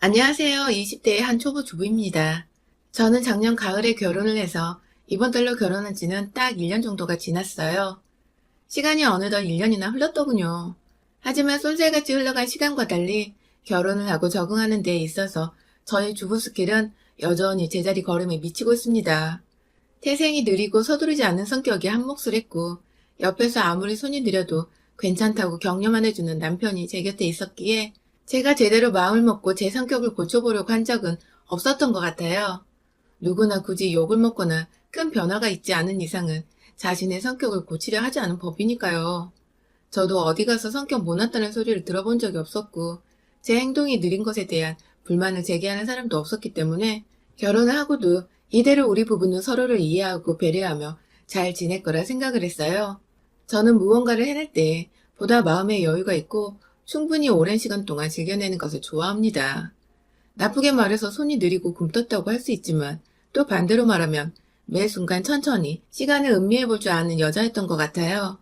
안녕하세요. 20대의 한 초보 주부입니다. 저는 작년 가을에 결혼을 해서 이번 달로 결혼한 지는 딱 1년 정도가 지났어요. 시간이 어느덧 1년이나 흘렀더군요. 하지만 쏜살같이 흘러간 시간과 달리 결혼을 하고 적응하는 데 있어서 저의 주부 스킬은 여전히 제자리 걸음에 미치고 있습니다. 태생이 느리고 서두르지 않는 성격이 한몫을 했고, 옆에서 아무리 손이 느려도 괜찮다고 격려만 해주는 남편이 제 곁에 있었기에 제가 제대로 마음을 먹고 제 성격을 고쳐보려고 한 적은 없었던 것 같아요. 누구나 굳이 욕을 먹거나 큰 변화가 있지 않은 이상은 자신의 성격을 고치려 하지 않은 법이니까요. 저도 어디 가서 성격 못났다는 소리를 들어본 적이 없었고, 제 행동이 느린 것에 대한 불만을 제기하는 사람도 없었기 때문에 결혼을 하고도 이대로 우리 부부는 서로를 이해하고 배려하며 잘 지낼 거라 생각을 했어요. 저는 무언가를 해낼 때 보다 마음의 여유가 있고 충분히 오랜 시간 동안 즐겨내는 것을 좋아합니다. 나쁘게 말해서 손이 느리고 굼떴다고 할 수 있지만 또 반대로 말하면 매 순간 천천히 시간을 음미해 볼 줄 아는 여자였던 것 같아요.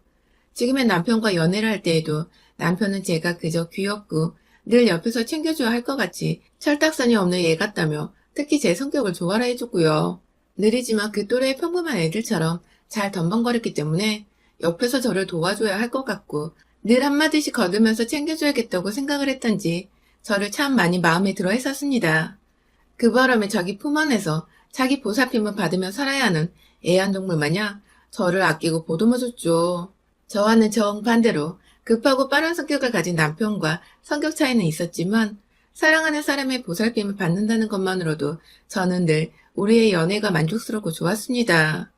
지금의 남편과 연애를 할 때에도 남편은 제가 그저 귀엽고 늘 옆에서 챙겨줘야 할 것 같이 철딱선이 없는 애 같다며 특히 제 성격을 좋아라 해줬고요. 느리지만 그 또래의 평범한 애들처럼 잘 덤벙거렸기 때문에 옆에서 저를 도와줘야 할 것 같고 늘 한마디씩 거두면서 챙겨줘야겠다고 생각을 했던지 저를 참 많이 마음에 들어 했었습니다. 그 바람에 자기 품 안에서 자기 보살핌을 받으며 살아야 하는 애완동물 마냥 저를 아끼고 보듬어줬죠. 저와는 정반대로 급하고 빠른 성격을 가진 남편과 성격 차이는 있었지만 사랑하는 사람의 보살핌을 받는다는 것만으로도 저는 늘 우리의 연애가 만족스럽고 좋았습니다.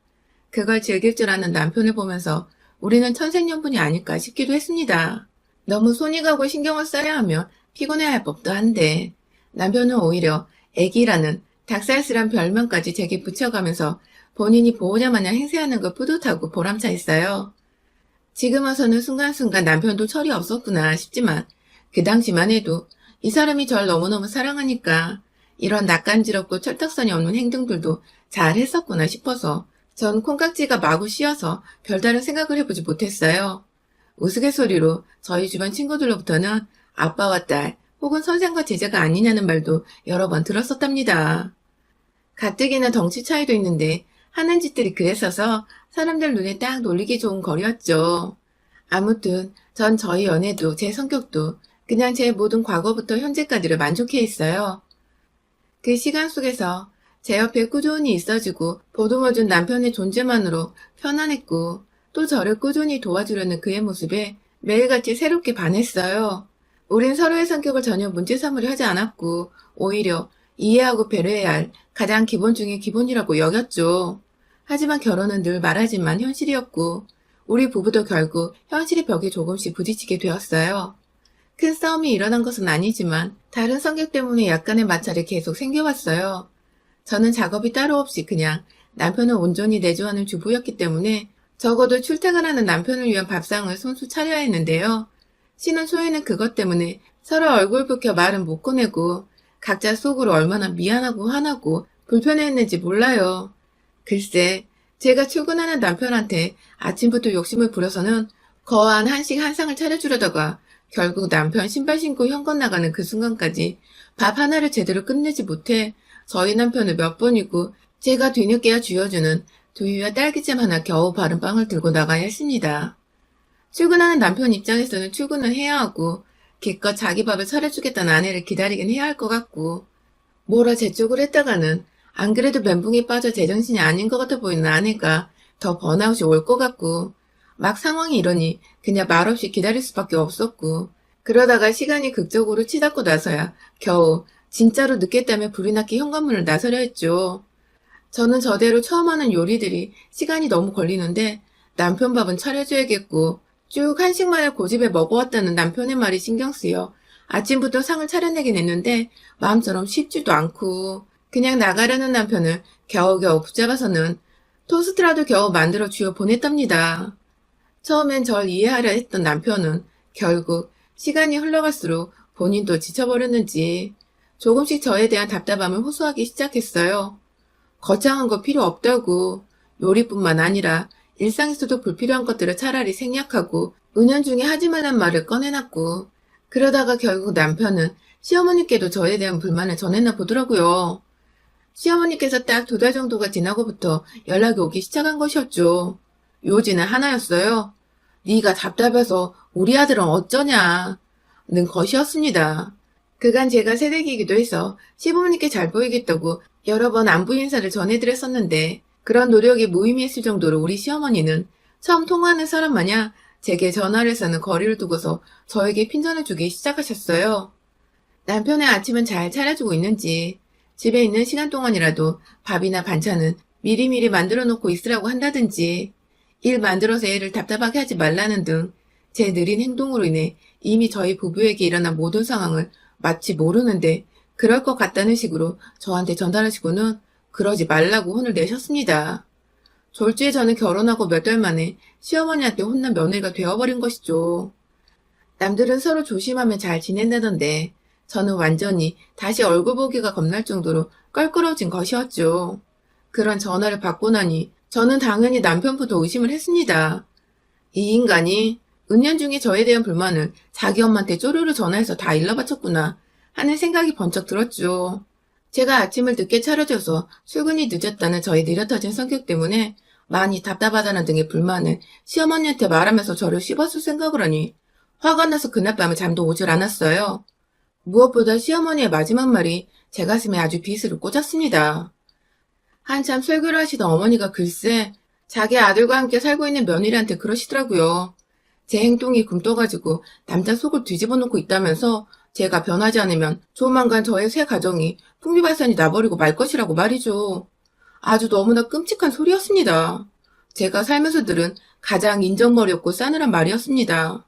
그걸 즐길 줄 아는 남편을 보면서 우리는 천생연분이 아닐까 싶기도 했습니다. 너무 손이 가고 신경을 써야 하면 피곤해할 법도 한데 남편은 오히려 애기라는 닭살스런 별명까지 제게 붙여가면서 본인이 보호자 마냥 행세하는 걸 뿌듯하고 보람차 있어요. 지금 와서는 순간순간 남편도 철이 없었구나 싶지만 그 당시만 해도 이 사람이 절 너무너무 사랑하니까 이런 낯간지럽고 철딱선이 없는 행동들도 잘 했었구나 싶어서 전 콩깍지가 마구 씌어서 별다른 생각을 해보지 못했어요. 우스갯소리로 저희 주변 친구들로부터는 아빠와 딸 혹은 선생과 제자가 아니냐는 말도 여러 번 들었었답니다. 가뜩이나 덩치 차이도 있는데 하는 짓들이 그랬어서 사람들 눈에 딱 놀리기 좋은 거리였죠. 아무튼 전 저희 연애도 제 성격도 그냥 제 모든 과거부터 현재까지를 만족해 있어요. 그 시간 속에서 제 옆에 꾸준히 있어주고 보듬어준 남편의 존재만으로 편안했고 또 저를 꾸준히 도와주려는 그의 모습에 매일같이 새롭게 반했어요. 우린 서로의 성격을 전혀 문제 삼으려 하지 않았고 오히려 이해하고 배려해야 할 가장 기본 중의 기본이라고 여겼죠. 하지만 결혼은 늘 말하지만 현실이었고 우리 부부도 결국 현실의 벽에 조금씩 부딪히게 되었어요. 큰 싸움이 일어난 것은 아니지만 다른 성격 때문에 약간의 마찰이 계속 생겨왔어요. 저는 작업이 따로 없이 그냥 남편을 온전히 내조하는 주부였기 때문에 적어도 출퇴근하는 남편을 위한 밥상을 손수 차려야 했는데요. 신혼 초에는 그것 때문에 서로 얼굴 붉혀 말은 못 꺼내고 각자 속으로 얼마나 미안하고 화나고 불편해했는지 몰라요. 글쎄, 제가 출근하는 남편한테 아침부터 욕심을 부려서는 거한 한식 한 상을 차려주려다가 결국 남편 신발 신고 현관 나가는 그 순간까지 밥 하나를 제대로 끝내지 못해 저희 남편을 몇 번이고 제가 뒤늦게야 쥐어주는 두유와 딸기잼 하나 겨우 바른 빵을 들고 나가야 했습니다. 출근하는 남편 입장에서는 출근을 해야 하고 기껏 자기 밥을 차려주겠다는 아내를 기다리긴 해야 할 것 같고 뭐라 재촉을 했다가는 안 그래도 멘붕에 빠져 제정신이 아닌 것 같아 보이는 아내가 더 번아웃이 올 것 같고 막 상황이 이러니 그냥 말없이 기다릴 수밖에 없었고 그러다가 시간이 극적으로 치닫고 나서야 겨우 진짜로 늦겠다며 불이 났기 현관문을 나서려 했죠. 저는 저대로 처음 하는 요리들이 시간이 너무 걸리는데 남편 밥은 차려줘야겠고 쭉 한식만을 고집에 먹어왔다는 남편의 말이 신경 쓰여 아침부터 상을 차려내긴 했는데 마음처럼 쉽지도 않고 그냥 나가려는 남편을 겨우겨우 붙잡아서는 토스트라도 겨우 만들어 쥐어 보냈답니다. 처음엔 절 이해하려 했던 남편은 결국 시간이 흘러갈수록 본인도 지쳐버렸는지 조금씩 저에 대한 답답함을 호소하기 시작했어요. 거창한 거 필요 없다고 요리뿐만 아니라 일상에서도 불필요한 것들을 차라리 생략하고 은연중에 하지 말란 말을 꺼내놨고 그러다가 결국 남편은 시어머니께도 저에 대한 불만을 전했나 보더라고요. 시어머니께서 딱 2달 정도가 지나고부터 연락이 오기 시작한 것이었죠. 요지는 하나였어요. 네가 답답해서 우리 아들은 어쩌냐 는 것이었습니다. 그간 제가 새댁이기도 해서 시부모님께 잘 보이겠다고 여러 번 안부 인사를 전해드렸었는데 그런 노력이 무의미했을 정도로 우리 시어머니는 처음 통화하는 사람 마냥 제게 전화를 해서는 거리를 두고서 저에게 핀잔을 주기 시작하셨어요. 남편의 아침은 잘 차려주고 있는지, 집에 있는 시간 동안이라도 밥이나 반찬은 미리미리 만들어 놓고 있으라고 한다든지, 일 만들어서 애를 답답하게 하지 말라는 등 제 느린 행동으로 인해 이미 저희 부부에게 일어난 모든 상황을 마치 모르는데 그럴 것 같다는 식으로 저한테 전달하시고는 그러지 말라고 혼을 내셨습니다. 졸지에 저는 결혼하고 몇 달 만에 시어머니한테 혼난 며느리가 되어버린 것이죠. 남들은 서로 조심하면 잘 지낸다던데 저는 완전히 다시 얼굴 보기가 겁날 정도로 껄끄러워진 것이었죠. 그런 전화를 받고 나니 저는 당연히 남편부터 의심을 했습니다. 이 인간이 은연중에 저에 대한 불만을 자기 엄마한테 쪼르르 전화해서 다 일러바쳤구나 하는 생각이 번쩍 들었죠. 제가 아침을 늦게 차려줘서 출근이 늦었다는 저의 느려터진 성격 때문에 많이 답답하다는 등의 불만을 시어머니한테 말하면서 저를 씹었을 생각을 하니 화가 나서 그날 밤에 잠도 오질 않았어요. 무엇보다 시어머니의 마지막 말이 제 가슴에 아주 비수를 꽂았습니다. 한참 설교를 하시던 어머니가 글쎄 자기 아들과 함께 살고 있는 며느리한테 그러시더라고요. 제 행동이 굼떠가지고 남자 속을 뒤집어 놓고 있다면서 제가 변하지 않으면 조만간 저의 새 가정이 풍비박산이 나버리고 말 것이라고 말이죠. 아주 너무나 끔찍한 소리였습니다. 제가 살면서 들은 가장 인정머리 없고 싸늘한 말이었습니다.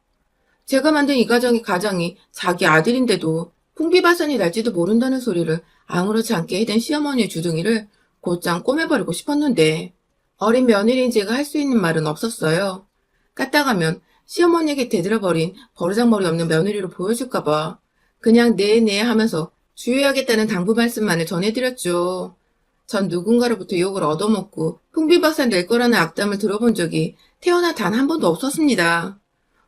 제가 만든 이 가정이 자기 아들인데도 풍비박산이 날지도 모른다는 소리를 아무렇지 않게 해댄 시어머니의 주둥이를 곧장 꼬매버리고 싶었는데 어린 며느리인 제가 할 수 있는 말은 없었어요. 까딱하면 시어머니에게 대들어버린 버르장머리 없는 며느리로 보여줄까봐 그냥 네네 하면서 주의하겠다는 당부 말씀만을 전해드렸죠. 전 누군가로부터 욕을 얻어먹고 풍비박산 낼 거라는 악담을 들어본 적이 태어나 단 한 번도 없었습니다.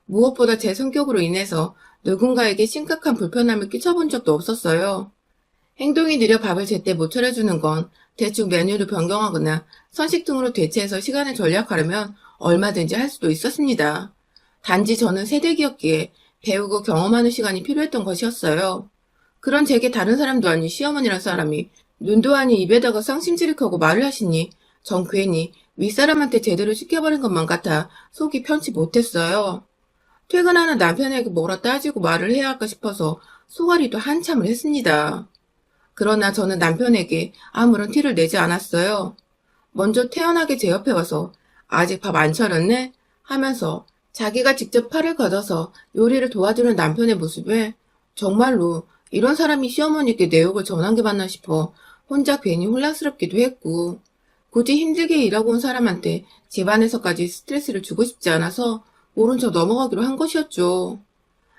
무엇보다 제 성격으로 인해서 누군가에게 심각한 불편함을 끼쳐본 적도 없었어요. 행동이 느려 밥을 제때 못 차려주는 건 대충 메뉴를 변경하거나 선식 등으로 대체해서 시간을 절약하려면 얼마든지 할 수도 있었습니다. 단지 저는 새댁이었기에 배우고 경험하는 시간이 필요했던 것이었어요. 그런 제게 다른 사람도 아닌 시어머니란 사람이 눈도 아닌 입에다가 쌍심지를 켜고 말을 하시니 전 괜히 윗사람한테 제대로 시켜버린 것만 같아 속이 편치 못했어요. 퇴근하는 남편에게 뭐라 따지고 말을 해야 할까 싶어서 소가리도 한참을 했습니다. 그러나 저는 남편에게 아무런 티를 내지 않았어요. 먼저 태연하게 제 옆에 와서 아직 밥 안 차렸네? 하면서 자기가 직접 팔을 걷어서 요리를 도와주는 남편의 모습에 정말로 이런 사람이 시어머니께 내 욕을 전한 게 맞나 싶어 혼자 괜히 혼란스럽기도 했고 굳이 힘들게 일하고 온 사람한테 집안에서까지 스트레스를 주고 싶지 않아서 모른 척 넘어가기로 한 것이었죠.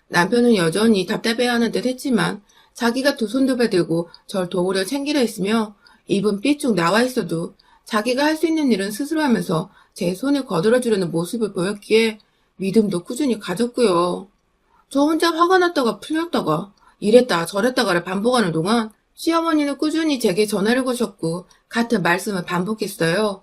남편은 여전히 답답해하는 듯 했지만 자기가 두 손 두 발 들고 절 도우려 챙기려 했으며 입은 삐쭉 나와 있어도 자기가 할 수 있는 일은 스스로 하면서 제 손을 거들어주려는 모습을 보였기에 믿음도 꾸준히 가졌고요. 저 혼자 화가 났다가 풀렸다가 이랬다 저랬다가를 반복하는 동안 시어머니는 꾸준히 제게 전화를 거셨고 같은 말씀을 반복했어요.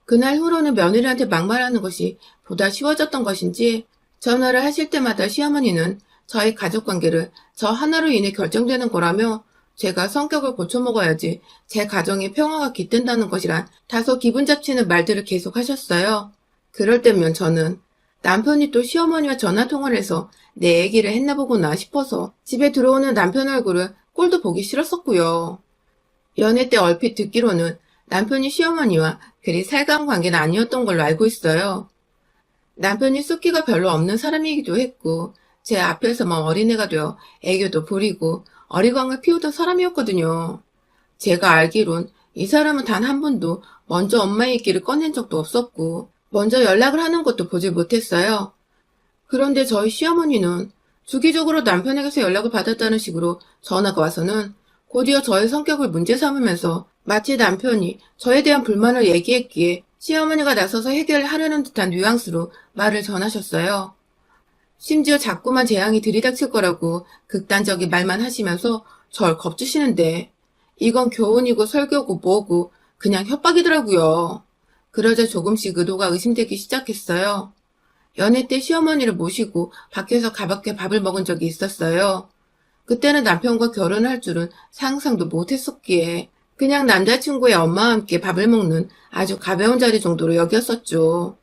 그날 후로는 며느리한테 막말하는 것이 보다 쉬워졌던 것인지 전화를 하실 때마다 시어머니는 저희 가족관계를 저 하나로 인해 결정되는 거라며 제가 성격을 고쳐먹어야지 제 가정의 평화가 깃든다는 것이란 다소 기분 잡치는 말들을 계속 하셨어요. 그럴 때면 저는 남편이 또 시어머니와 전화통화를 해서 내 얘기를 했나 보구나 싶어서 집에 들어오는 남편 얼굴을 꼴도 보기 싫었었고요. 연애 때 얼핏 듣기로는 남편이 시어머니와 그리 살가운 관계는 아니었던 걸로 알고 있어요. 남편이 숫기가 별로 없는 사람이기도 했고 제 앞에서만 어린애가 되어 애교도 부리고 어리광을 피우던 사람이었거든요. 제가 알기론 이 사람은 단 한 번도 먼저 엄마의 얘기를 꺼낸 적도 없었고 먼저 연락을 하는 것도 보질 못했어요. 그런데 저희 시어머니는 주기적으로 남편에게서 연락을 받았다는 식으로 전화가 와서는 곧이어 저의 성격을 문제 삼으면서 마치 남편이 저에 대한 불만을 얘기했기에 시어머니가 나서서 해결하려는 듯한 뉘앙스로 말을 전하셨어요. 심지어 자꾸만 재앙이 들이닥칠 거라고 극단적인 말만 하시면서 절 겁주시는데 이건 교훈이고 설교고 뭐고 그냥 협박이더라고요. 그러자 조금씩 의도가 의심되기 시작했어요. 연애 때 시어머니를 모시고 밖에서 가볍게 밥을 먹은 적이 있었어요. 그때는 남편과 결혼할 줄은 상상도 못했었기에 그냥 남자친구의 엄마와 함께 밥을 먹는 아주 가벼운 자리 정도로 여겼었죠.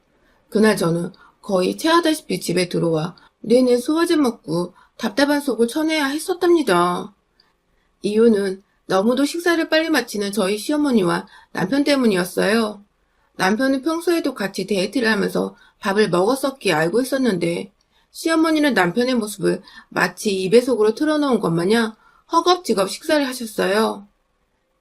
그날 저는 거의 체하다시피 집에 들어와 내내 소화제 먹고 답답한 속을 쳐내야 했었답니다. 이유는 너무도 식사를 빨리 마치는 저희 시어머니와 남편 때문이었어요. 남편은 평소에도 같이 데이트를 하면서 밥을 먹었었기에 알고 있었는데 시어머니는 남편의 모습을 마치 입에 속으로 틀어놓은 것 마냥 허겁지겁 식사를 하셨어요.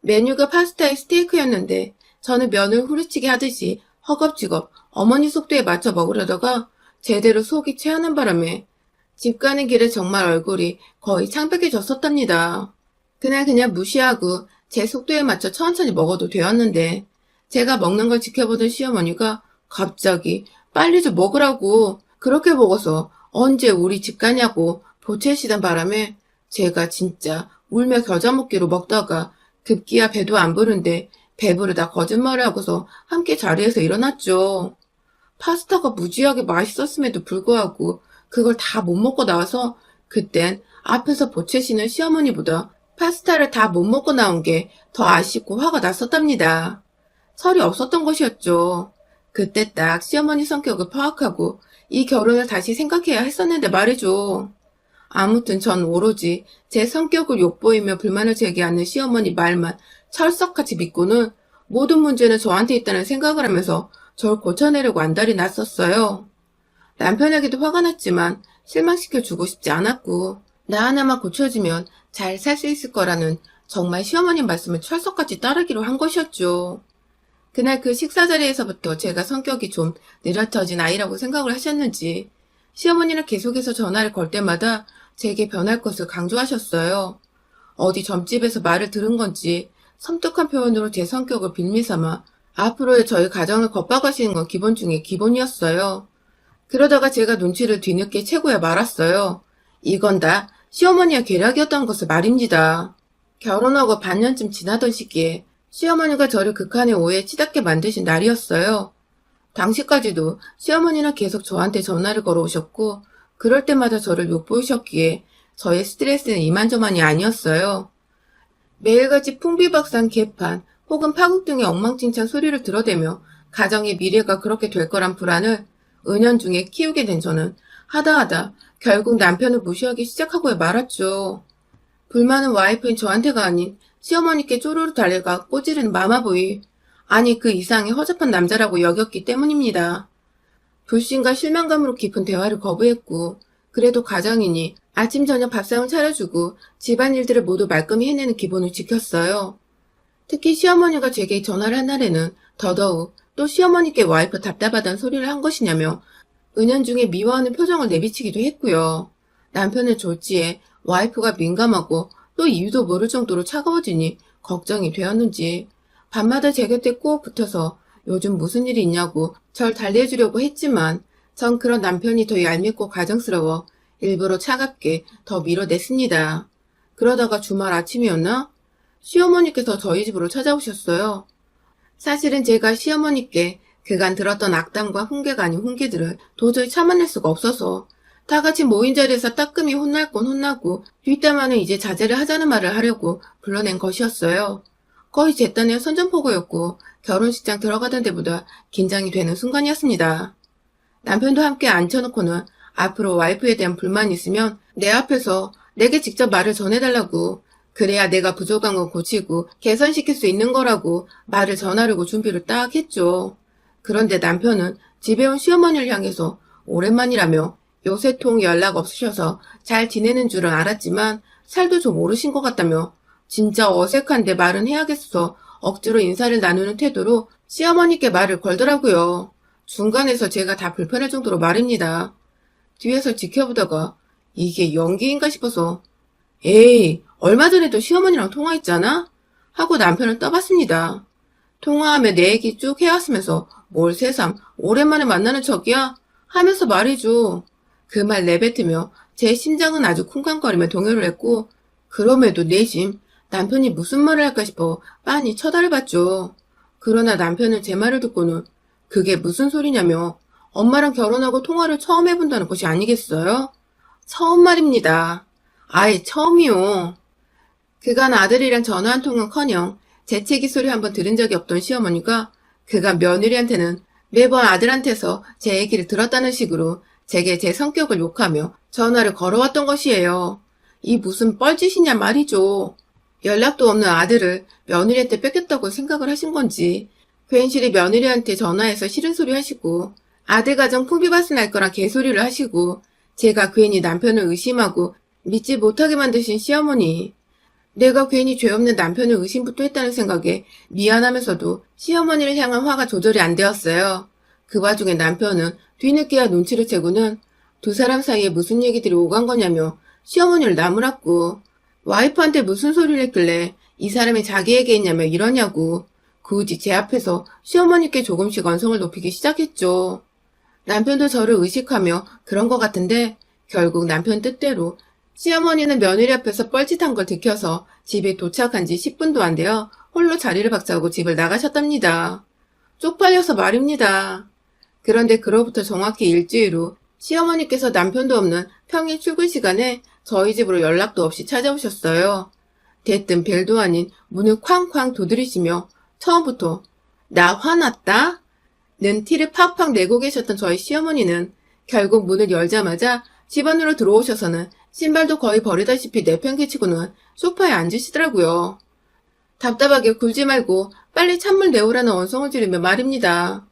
메뉴가 파스타에 스테이크였는데 저는 면을 후려치기 하듯이 허겁지겁 어머니 속도에 맞춰 먹으려다가 제대로 속이 체하는 바람에 집 가는 길에 정말 얼굴이 거의 창백해졌었답니다. 그날 그냥 무시하고 제 속도에 맞춰 천천히 먹어도 되었는데 제가 먹는 걸 지켜보던 시어머니가 갑자기 빨리 좀 먹으라고 그렇게 먹어서 언제 우리 집 가냐고 보채시던 바람에 제가 진짜 울며 겨자 먹기로 먹다가 급기야 배도 안 부른데 배부르다 거짓말을 하고서 함께 자리에서 일어났죠. 파스타가 무지하게 맛있었음에도 불구하고 그걸 다 못 먹고 나와서 그땐 앞에서 보채시는 시어머니보다 파스타를 다 못 먹고 나온 게 더 아쉽고 화가 났었답니다. 철이 없었던 것이었죠. 그때 딱 시어머니 성격을 파악하고 이 결혼을 다시 생각해야 했었는데 말이죠. 아무튼 전 오로지 제 성격을 욕보이며 불만을 제기하는 시어머니 말만 철석같이 믿고는 모든 문제는 저한테 있다는 생각을 하면서 절 고쳐내려고 안달이 났었어요. 남편에게도 화가 났지만 실망시켜주고 싶지 않았고 나 하나만 고쳐지면 잘 살 수 있을 거라는 정말 시어머니 말씀을 철석같이 따르기로 한 것이었죠. 그날 그 식사 자리에서부터 제가 성격이 좀 느려터진 아이라고 생각을 하셨는지 시어머니는 계속해서 전화를 걸 때마다 제게 변할 것을 강조하셨어요. 어디 점집에서 말을 들은 건지 섬뜩한 표현으로 제 성격을 빌미삼아 앞으로의 저희 가정을 겁박하시는 건 기본 중에 기본이었어요. 그러다가 제가 눈치를 뒤늦게 채고야 말았어요. 이건 다 시어머니의 계략이었던 것을 말입니다. 결혼하고 반년쯤 지나던 시기에 시어머니가 저를 극한의 오해에 치닫게 만드신 날이었어요. 당시까지도 시어머니는 계속 저한테 전화를 걸어오셨고 그럴 때마다 저를 욕보이셨기에 저의 스트레스는 이만저만이 아니었어요. 매일같이 풍비박산 개판 혹은 파국 등의 엉망진창 소리를 들어대며 가정의 미래가 그렇게 될 거란 불안을 은연중에 키우게 된 저는 하다하다 결국 남편을 무시하기 시작하고야 말았죠. 불만은 와이프인 저한테가 아닌 시어머니께 쪼르르 달려가 꼬지르는 마마보이, 아니 그 이상의 허접한 남자라고 여겼기 때문입니다. 불신과 실망감으로 깊은 대화를 거부했고 그래도 가장이니 아침 저녁 밥상을 차려주고 집안일들을 모두 말끔히 해내는 기본을 지켰어요. 특히 시어머니가 제게 전화를 한 날에는 더더욱 또 시어머니께 와이프 답답하다는 소리를 한 것이냐며 은연중에 미워하는 표정을 내비치기도 했고요. 남편의 졸지에 와이프가 민감하고 또 이유도 모를 정도로 차가워지니 걱정이 되었는지 밤마다 제 곁에 꼭 붙어서 요즘 무슨 일이 있냐고 절 달래주려고 했지만 전 그런 남편이 더 얄밉고 가정스러워 일부러 차갑게 더 밀어냈습니다. 그러다가 주말 아침이었나? 시어머니께서 저희 집으로 찾아오셨어요. 사실은 제가 시어머니께 그간 들었던 악담과 훈계가 아닌 훈계들을 도저히 참아낼 수가 없어서 다 같이 모인 자리에서 따끔히 혼날 건 혼나고 뒷담화는 이제 자제를 하자는 말을 하려고 불러낸 것이었어요. 거의 제 딴의 선전포고였고 결혼식장 들어가던 데보다 긴장이 되는 순간이었습니다. 남편도 함께 앉혀놓고는 앞으로 와이프에 대한 불만이 있으면 내 앞에서 내게 직접 말을 전해달라고, 그래야 내가 부족한 건 고치고 개선시킬 수 있는 거라고 말을 전하려고 준비를 딱 했죠. 그런데 남편은 집에 온 시어머니를 향해서 오랜만이라며 요새 통 연락 없으셔서 잘 지내는 줄은 알았지만 살도 좀 오르신 것 같다며 진짜 어색한데 말은 해야겠어 억지로 인사를 나누는 태도로 시어머니께 말을 걸더라고요. 중간에서 제가 다 불편할 정도로 말입니다. 뒤에서 지켜보다가 이게 연기인가 싶어서 에이, 얼마 전에도 시어머니랑 통화했잖아? 하고 남편을 떠봤습니다. 통화하며 내 얘기 쭉 해왔으면서 뭘 새삼 오랜만에 만나는 척이야? 하면서 말이죠. 그 말 내뱉으며 제 심장은 아주 쿵쾅거리며 동요를 했고, 그럼에도 내심 남편이 무슨 말을 할까 싶어 빤히 쳐다를 봤죠. 그러나 남편은 제 말을 듣고는 그게 무슨 소리냐며 엄마랑 결혼하고 통화를 처음 해본다는 것이 아니겠어요? 처음 말입니다. 아예 처음이요. 그간 아들이랑 전화 한 통은커녕 재채기 소리 한번 들은 적이 없던 시어머니가 그간 며느리한테는 매번 아들한테서 제 얘기를 들었다는 식으로 제게 제 성격을 욕하며 전화를 걸어왔던 것이에요. 이 무슨 뻘짓이냐 말이죠. 연락도 없는 아들을 며느리한테 뺏겼다고 생각을 하신 건지 괜시리 며느리한테 전화해서 싫은 소리 하시고 아들 가정 풍비박산 날 거란 개소리를 하시고 제가 괜히 남편을 의심하고 믿지 못하게 만드신 시어머니. 내가 괜히 죄 없는 남편을 의심부터 했다는 생각에 미안하면서도 시어머니를 향한 화가 조절이 안 되었어요. 그 와중에 남편은 뒤늦게야 눈치를 채고는 두 사람 사이에 무슨 얘기들이 오간 거냐며 시어머니를 나무랐고 와이프한테 무슨 소리를 했길래 이 사람이 자기에게 했냐며 이러냐고 굳이 제 앞에서 시어머니께 조금씩 언성을 높이기 시작했죠. 남편도 저를 의식하며 그런 것 같은데 결국 남편 뜻대로 시어머니는 며느리 앞에서 뻘짓한 걸 들켜서 집에 도착한 지 10분도 안 되어 홀로 자리를 박차고 집을 나가셨답니다. 쪽팔려서 말입니다. 그런데 그로부터 정확히 일주일 후 시어머니께서 남편도 없는 평일 출근 시간에 저희 집으로 연락도 없이 찾아오셨어요. 대뜸 벨도 아닌 문을 쾅쾅 두드리시며 처음부터 나 화났다? 는 티를 팍팍 내고 계셨던 저희 시어머니는 결국 문을 열자마자 집 안으로 들어오셔서는 신발도 거의 버리다시피 내팽개치고는 소파에 앉으시더라고요. 답답하게 굴지 말고 빨리 찬물 내오라는 언성을 지르며 말입니다.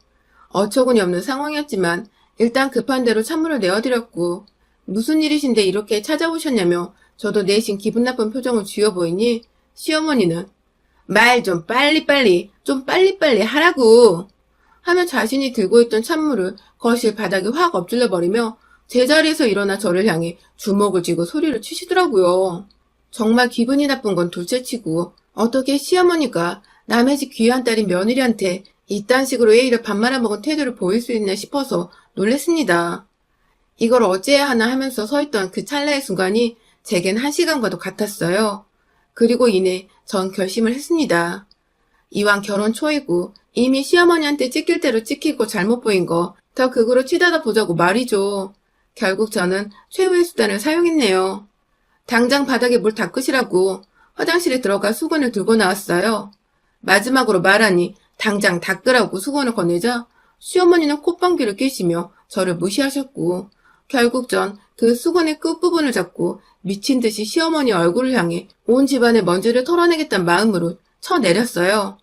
어처구니 없는 상황이었지만 일단 급한 대로 찬물을 내어드렸고 무슨 일이신데 이렇게 찾아오셨냐며 저도 내심 기분 나쁜 표정을 지어 보이니 시어머니는 말 좀 빨리빨리 하라고 하며 자신이 들고 있던 찬물을 거실 바닥에 확 엎질러 버리며 제자리에서 일어나 저를 향해 주먹을 쥐고 소리를 치시더라고요. 정말 기분이 나쁜 건 둘째치고 어떻게 시어머니가 남의 집 귀한 딸인 며느리한테 이딴 식으로 예의를 밥 말아먹은 태도를 보일 수 있나 싶어서 놀랬습니다. 이걸 어찌해야 하나 하면서 서있던 그 찰나의 순간이 제겐 1시간과도 같았어요. 그리고 이내 전 결심을 했습니다. 이왕 결혼 초이고 이미 시어머니한테 찍힐 대로 찍히고 잘못 보인 거 더 극으로 치닫아 보자고 말이죠. 결국 저는 최후의 수단을 사용했네요. 당장 바닥에 물 닦으시라고 화장실에 들어가 수건을 들고 나왔어요. 마지막으로 말하니 당장 닦으라고 수건을 건네자 시어머니는 콧방귀를 뀌시며 저를 무시하셨고 결국 전 그 수건의 끝부분을 잡고 미친 듯이 시어머니 얼굴을 향해 온 집안의 먼지를 털어내겠다는 마음으로 쳐내렸어요.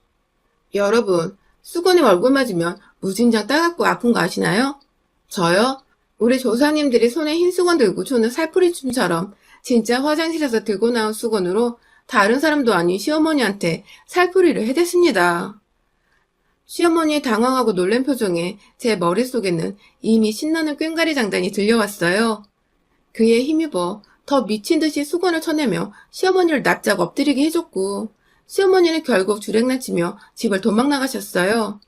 여러분, 수건에 얼굴 맞으면 무진장 따갑고 아픈 거 아시나요? 저요? 우리 조상님들이 손에 흰 수건 들고 추는 살풀이 춤처럼 진짜 화장실에서 들고 나온 수건으로 다른 사람도 아닌 시어머니한테 살풀이를 해댔습니다. 시어머니의 당황하고 놀란 표정에 제 머릿속에는 이미 신나는 꽹과리 장단이 들려왔어요. 그에 힘입어 더 미친 듯이 수건을 쳐내며 시어머니를 납작 엎드리게 해줬고 시어머니는 결국 주랭랑치며 집을 도망나가셨어요.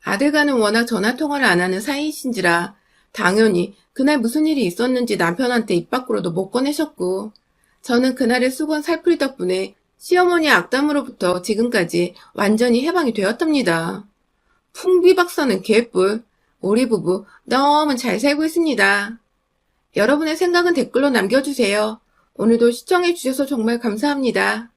아들과는 워낙 전화통화를 안 하는 사이이신지라 당연히 그날 무슨 일이 있었는지 남편한테 입 밖으로도 못 꺼내셨고 저는 그날의 수건 살풀이 덕분에 시어머니의 악담으로부터 지금까지 완전히 해방이 되었답니다. 풍비박산은 개뿔. 우리 부부 너무 잘 살고 있습니다. 여러분의 생각은 댓글로 남겨주세요. 오늘도 시청해주셔서 정말 감사합니다.